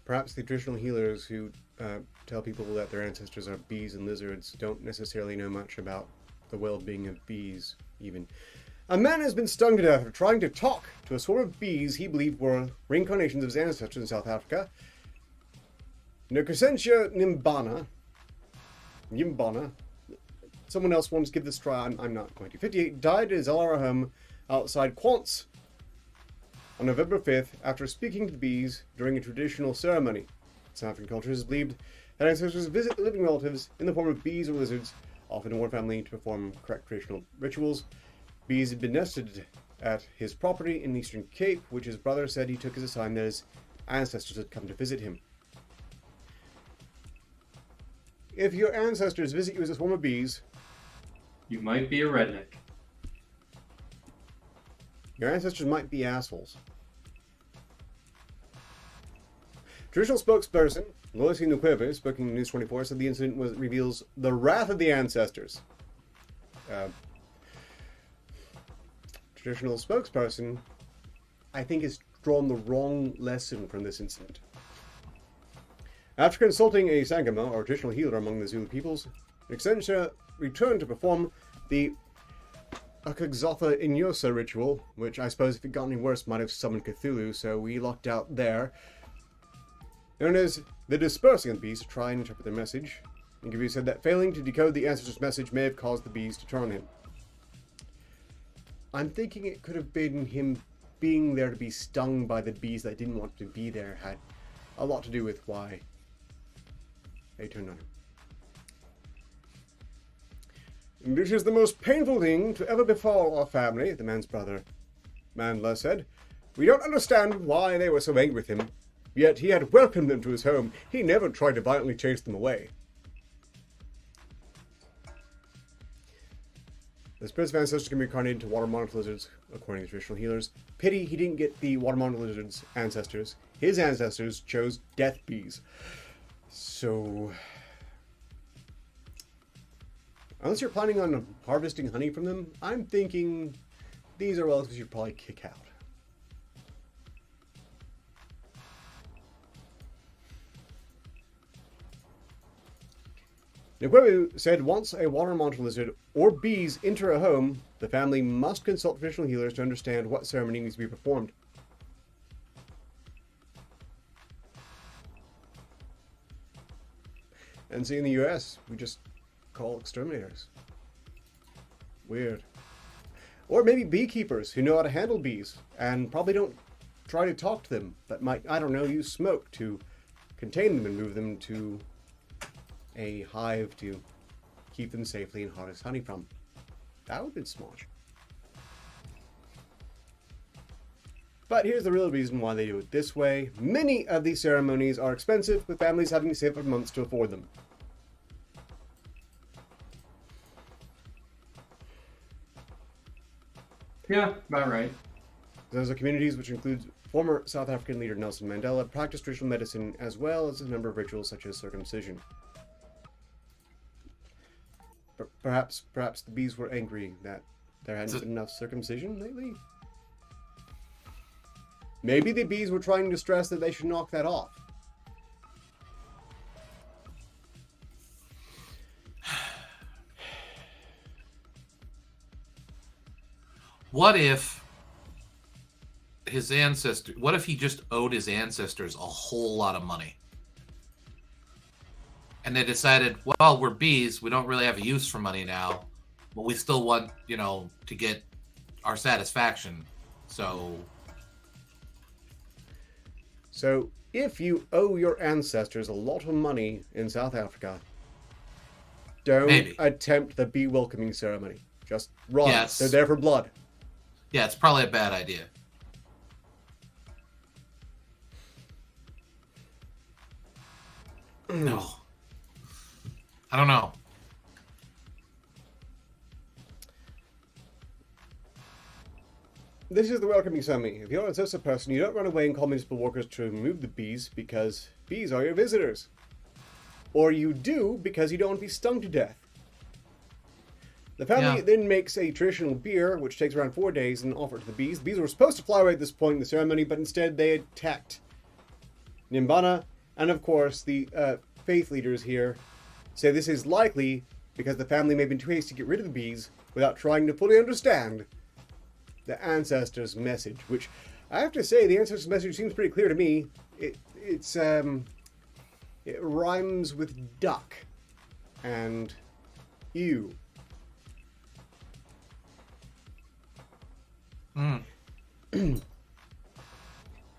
Perhaps the traditional healers who tell people that their ancestors are bees and lizards don't necessarily know much about the well-being of bees, even. A man has been stung to death for trying to talk to a swarm of bees he believed were reincarnations of his ancestors in South Africa. Nkusentia Nyimbana. Someone else wants to give this a try. I'm not going to. 58 died at his Alara home outside Quants on November 5th after speaking to the bees during a traditional ceremony. South African culture is believed that ancestors visit living relatives in the form of bees or lizards, often in one family, to perform correct traditional rituals. Bees had been nested at his property in the Eastern Cape, which his brother said he took as a sign that his ancestors had come to visit him. If your ancestors visit you as a swarm of bees, you might be a redneck. Your ancestors might be assholes. Traditional spokesperson Lois Nukwebe, speaking to News 24, said the incident reveals the wrath of the ancestors. Traditional spokesperson, I think, has drawn the wrong lesson from this incident. After consulting a Sangama, or traditional healer among the Zulu peoples, Nkusentia returned to perform the a Kogzotha Inyosa ritual, which I suppose if it got any worse might have summoned Cthulhu, so we lucked out there. Known as the dispersing of the bees to try and interpret their message. Ingrevu said that failing to decode the ancestor's message may have caused the bees to turn on him. I'm thinking it could have been him being there to be stung by the bees that didn't want to be there had a lot to do with why they turned on him. This is the most painful thing to ever befall our family, the man's brother, Mandler said. We don't understand why they were so angry with him, yet he had welcomed them to his home. He never tried to violently chase them away. The spirits of ancestors can be reincarnated into water monitor lizards, according to traditional healers. Pity he didn't get the water monitor lizards' ancestors. His ancestors chose death bees. So... unless you're planning on harvesting honey from them, I'm thinking these are relatives you'd probably kick out. Ingrevu said once a water monitor lizard or bees enter a home, the family must consult traditional healers to understand what ceremony needs to be performed. And see, in the US, we just call exterminators. Weird. Or maybe beekeepers who know how to handle bees and probably don't try to talk to them, but might, I don't know, use smoke to contain them and move them to a hive to keep them safely and harvest honey from. That would have been smart. But here's the real reason why they do it this way. Many of these ceremonies are expensive, with families having to save for months to afford them. Yeah, about right. Those are communities, which includes former South African leader Nelson Mandela, practice traditional medicine as well as a number of rituals such as circumcision. Perhaps the bees were angry that there hadn't been enough circumcision lately? Maybe the bees were trying to stress that they should knock that off. What if what if he just owed his ancestors a whole lot of money? And they decided, well, we're bees, we don't really have a use for money now, but we still want, to get our satisfaction. So if you owe your ancestors a lot of money in South Africa, don't attempt the bee welcoming ceremony. Just run. Yes. They're there for blood. Yeah, it's probably a bad idea. No. I don't know. This is the welcoming ceremony. If you're an ancestor person, you don't run away and call municipal workers to remove the bees because bees are your visitors. Or you do because you don't want to be stung to death. The family then makes a traditional beer, which takes around 4 days, and offer it to the bees. The bees were supposed to fly away at this point in the ceremony, but instead they attacked Nimbana, and of course the faith leaders here say this is likely because the family may have been too hasty to get rid of the bees without trying to fully understand the ancestors' message, which I have to say the ancestors' message seems pretty clear to me. It rhymes with duck and ew.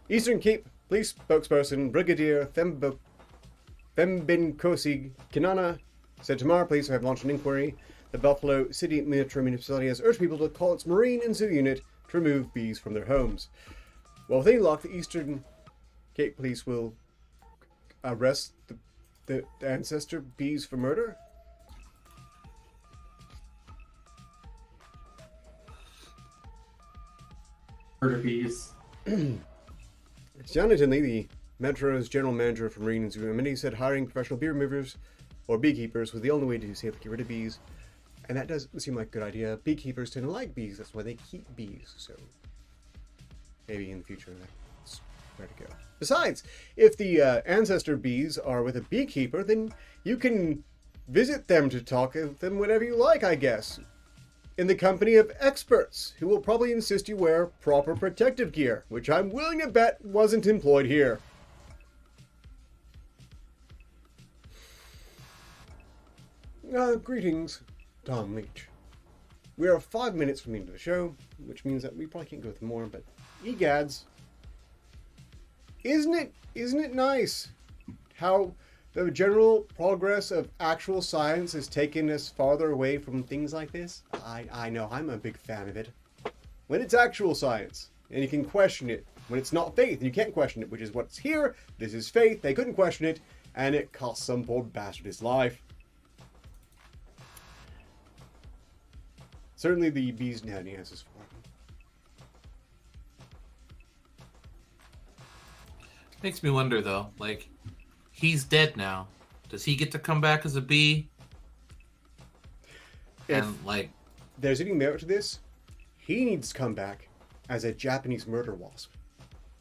Eastern Cape Police spokesperson Brigadier Thembinkosi Kinana said tomorrow police have launched an inquiry. The Buffalo City Metro Municipality has urged people to call its Marine and Zoo unit to remove bees from their homes. Well, with any luck, the Eastern Cape Police will arrest the ancestor bees for murder. Murder bees. Jonathan Lee, the Metro's general manager for Marine and Zoo Amity, said hiring professional bee removers or beekeepers was the only way to safely get rid of bees. And that does seem like a good idea. Beekeepers tend to like bees, that's why they keep bees. So maybe in the future that's where to go. Besides, if the ancestor bees are with a beekeeper, then you can visit them to talk with them whenever you like, I guess. in the company of experts who will probably insist you wear proper protective gear, which I'm willing to bet wasn't employed here. Greetings, Tom Leach. We are 5 minutes from the end of the show, which means that we probably can't go through more, but egads. Isn't it nice how the general progress of actual science has taken us farther away from things like this? I know, I'm a big fan of it. When it's actual science, and you can question it. When it's not faith, and you can't question it, which is what's here. This is faith, they couldn't question it, and it cost some poor bastard his life. Certainly the bees didn't have any answers for him. Makes me wonder, though, like, he's dead now. Does he get to come back as a bee? If there's any merit to this, he needs to come back as a Japanese murder wasp.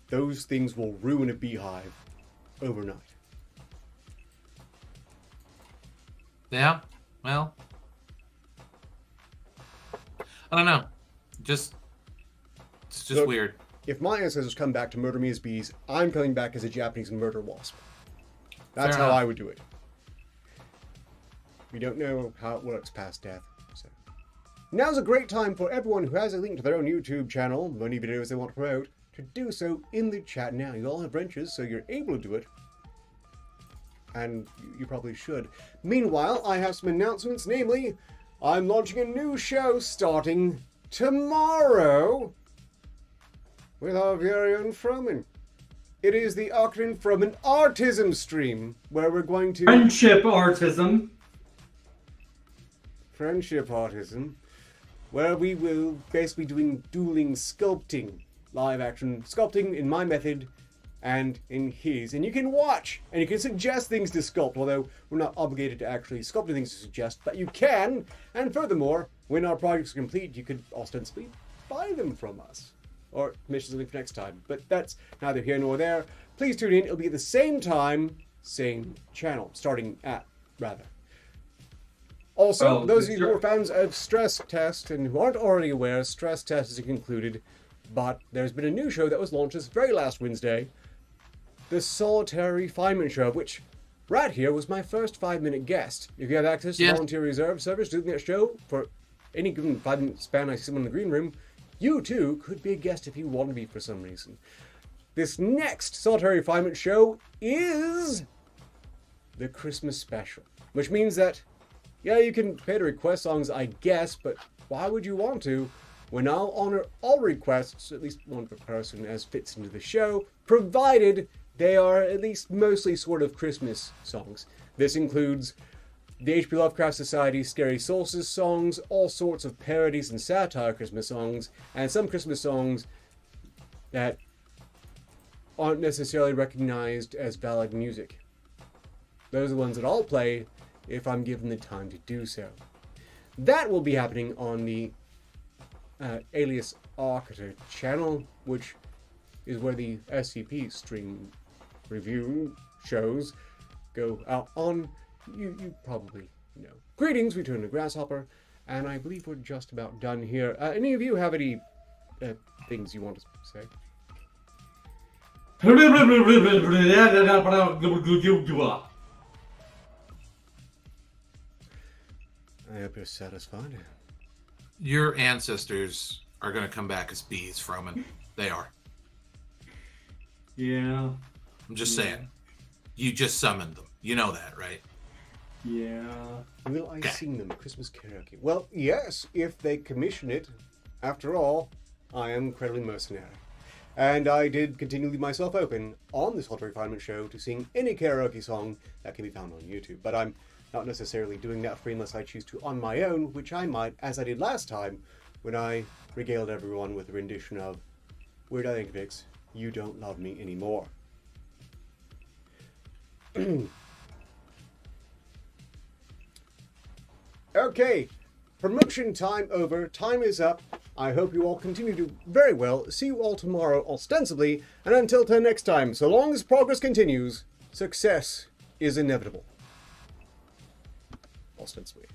Those things will ruin a beehive overnight. Yeah, well, I don't know. It's just weird. If my ancestors come back to murder me as bees, I'm coming back as a Japanese murder wasp. That's how I would do it. We don't know how it works past death. So. Now's a great time for everyone who has a link to their own YouTube channel, or any videos they want to promote, to do so in the chat now. You all have wrenches, so you're able to do it. And you probably should. Meanwhile, I have some announcements, namely, I'm launching a new show starting tomorrow with our very own Froman. It is the Arketer Froman Artism stream, where we're going to... Friendship Artism, where we will basically be doing dueling sculpting, live action sculpting in my method and in his. And you can watch, and you can suggest things to sculpt, although we're not obligated to actually sculpt things to suggest, but you can. And furthermore, when our projects are complete, you could ostensibly buy them from us. Or commission something for next time. But that's neither here nor there. Please tune in. It'll be at the same time, same channel. Starting at, rather. Also, those of you who are fans of Stress Test and who aren't already aware, Stress Test is concluded. But there's been a new show that was launched this very last Wednesday. The Solitary Refinement Show, which right here was my first 5-minute guest. If you have access to the Volunteer Reserve service, doing that show for any given 5-minute span I see someone in the green room, you too could be a guest if you want to be for some reason. This next Solitary Refinement show is the Christmas special, which means that, yeah, you can pay to request songs, I guess, but why would you want to when I'll honor all requests, at least one per person, as fits into the show, provided they are at least mostly sort of Christmas songs. This includes the H.P. Lovecraft Society Scary Solstice songs, all sorts of parodies and satire Christmas songs, and some Christmas songs that aren't necessarily recognized as valid music. Those are the ones that I'll play if I'm given the time to do so. That will be happening on the Alias Arketer channel, which is where the SCP stream review shows go out on. You probably know. Greetings, Return to Grasshopper, and I believe we're just about done here. Any of you have any things you want to say? I hope you're satisfied. Your ancestors are going to come back as bees, Froman. They are. Yeah. I'm just saying. You just summoned them. You know that, right? Yeah. Will I sing them Christmas karaoke? Well, yes, if they commission it. After all, I am incredibly mercenary. And I did continue to leave myself open on this Solitary Refinement show to sing any karaoke song that can be found on YouTube. But I'm not necessarily doing that free unless I choose to on my own, which I might, as I did last time, when I regaled everyone with a rendition of Weird Al Yankovic's You Don't Love Me Anymore. Okay, promotion time over. Time is up. I hope you all continue to do very well. See you all tomorrow, ostensibly, and until next time, so long as progress continues, success is inevitable. Ostensibly.